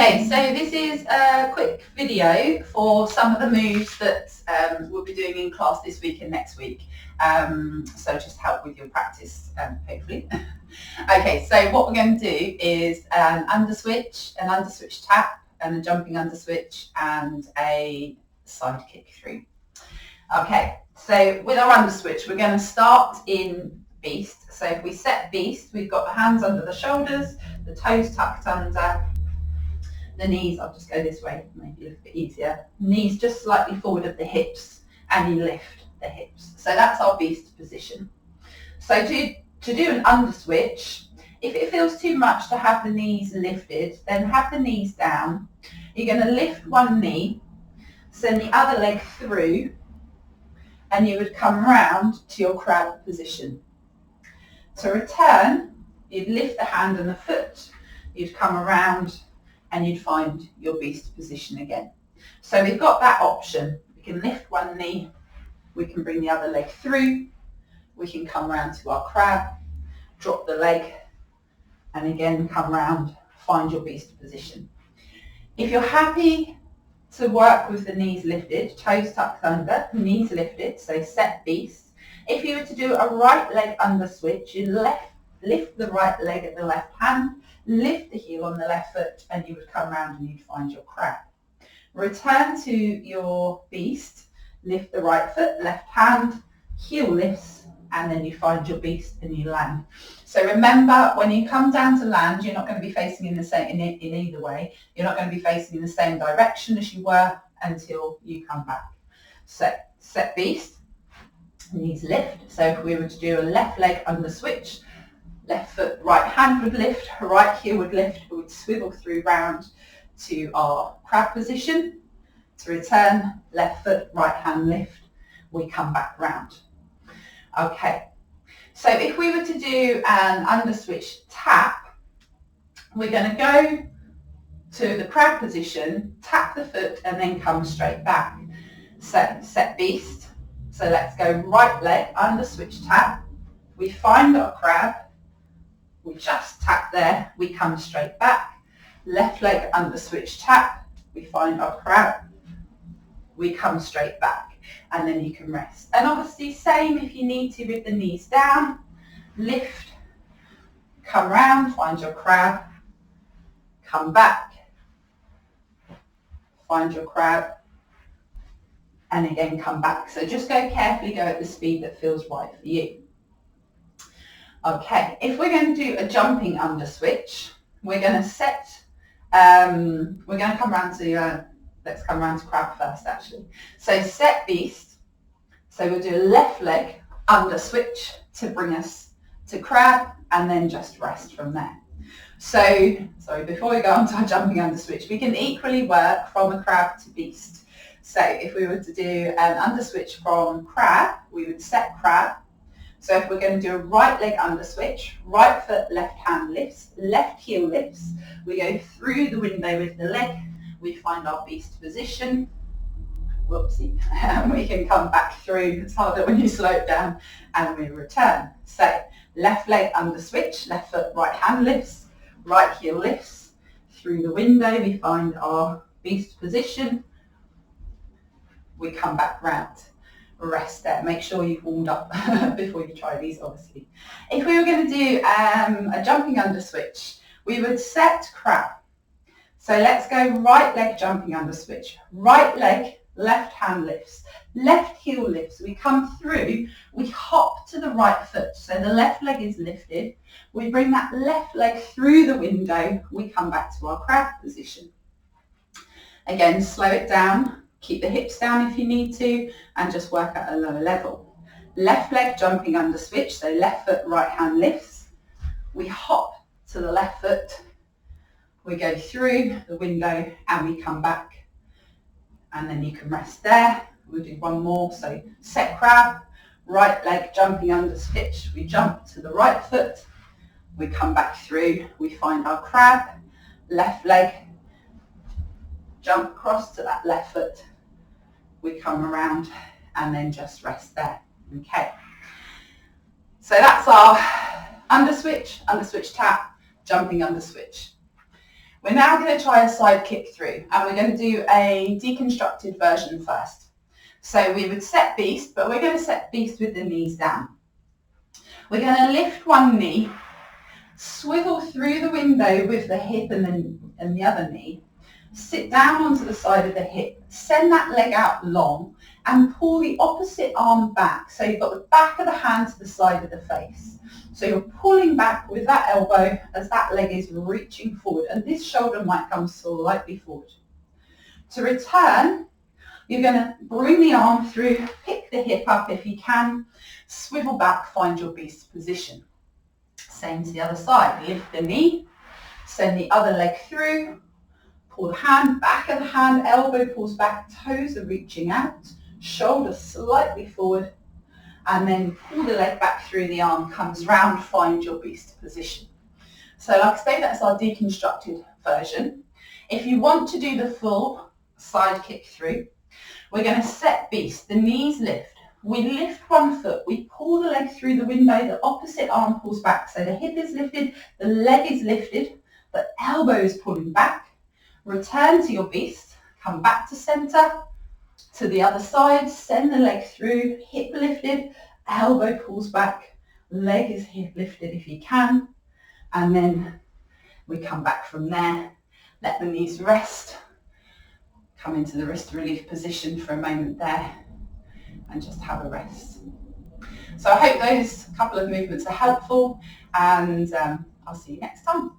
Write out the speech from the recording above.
Okay, so this is a quick video for some of the moves that we'll be doing in class this week and next week. So just help with your practice, hopefully. Okay, so what we're going to do is an underswitch tap, and a jumping underswitch, and a side kick through. Okay, so with our underswitch, we're going to start in beast. So if we set beast, we've got the hands under the shoulders, the toes tucked under, the knees, I'll just go this way, maybe a little bit easier, knees just slightly forward of the hips, and you lift the hips. So that's our beast position. So to do an underswitch, if it feels too much to have the knees lifted, then have the knees down. You're going to lift one knee, send the other leg through, and you would come round to your crab position. To return, you'd lift the hand and the foot, you'd come around, and you'd find your beast position again. So we've got that option. We can lift one knee, we can bring the other leg through, we can come round to our crab, drop the leg, and again come round, find your beast position. If you're happy to work with the knees lifted, toes tucked under, knees lifted, so set beast. If you were to do a right leg underswitch, you lift the right leg at the left hand, lift the heel on the left foot, and you would come round and you'd find your crab. Return to your beast, lift the right foot, left hand, heel lifts, and then you find your beast and you land. So remember, when you come down to land, you're not going to be facing in either way. You're not going to be facing in the same direction as you were until you come back. So set beast, knees lift. So if we were to do a left leg underswitch, left foot, right hand would lift, right heel would lift, we would swivel through round to our crab position. To return, left foot, right hand lift, we come back round. Okay, so if we were to do an underswitch tap, we're going to go to the crab position, tap the foot, and then come straight back. So set beast, so let's go right leg, underswitch tap, we find our crab, we just tap there, we come straight back. Left leg underswitch tap, we find our crab, we come straight back, and then you can rest. And obviously same if you need to with the knees down, lift, come round, find your crab, come back, find your crab, and again come back. So just go carefully, go at the speed that feels right for you. Okay, if we're going to do a jumping underswitch, we're going to set, we're going to come round to, let's come round to crab first actually. So set beast, so we'll do a left leg underswitch to bring us to crab, and then just rest from there. So, sorry, before we go on to our jumping underswitch, we can equally work from a crab to beast. So if we were to do an underswitch from crab, we would set crab. So if we're going to do a right leg underswitch, right foot, left hand lifts, left heel lifts, we go through the window with the leg, we find our beast position, whoopsie, and we can come back through, it's harder when you slow it down, and we return. So left leg underswitch, left foot, right hand lifts, right heel lifts, through the window we find our beast position, we come back round. Rest there. Make sure you've warmed up before you try these, obviously. If we were going to do a jumping underswitch, we would set crab. So let's go right leg jumping underswitch. Right leg, left hand lifts, left heel lifts. We come through, we hop to the right foot. So the left leg is lifted. We bring that left leg through the window. We come back to our crab position. Again, slow it down. Keep the hips down if you need to, and just work at a lower level. Left leg jumping underswitch, so left foot, right hand lifts. We hop to the left foot, we go through the window, and we come back. And then you can rest there. We'll do one more, so set crab, right leg jumping underswitch, we jump to the right foot, we come back through, we find our crab, left leg, jump across to that left foot, we come around, and then just rest there. Okay, so that's our underswitch, underswitch tap, jumping underswitch. We're now going to try a side kick through, and we're going to do a deconstructed version first. So we would set beast, but we're going to set beast with the knees down. We're going to lift one knee, swivel through the window with the hip and the other knee, sit down onto the side of the hip, send that leg out long and pull the opposite arm back. So you've got the back of the hand to the side of the face. So you're pulling back with that elbow as that leg is reaching forward, and this shoulder might come slightly forward. To return, you're going to bring the arm through, pick the hip up if you can, swivel back, find your beast position. Same to the other side, lift the knee, send the other leg through, pull the hand, back of the hand, elbow pulls back, toes are reaching out, shoulder slightly forward, and then pull the leg back through, the arm comes round, find your beast position. So like I say, that's our deconstructed version. If you want to do the full side kick through, we're going to set beast, the knees lift. We lift one foot, we pull the leg through the window, the opposite arm pulls back. So the hip is lifted, the leg is lifted, the elbow is pulling back. Return to your beast, come back to centre, to the other side, send the leg through, hip lifted, elbow pulls back, leg is hip lifted if you can, and then we come back from there, let the knees rest, come into the wrist relief position for a moment there, and just have a rest. So I hope those couple of movements are helpful, and I'll see you next time.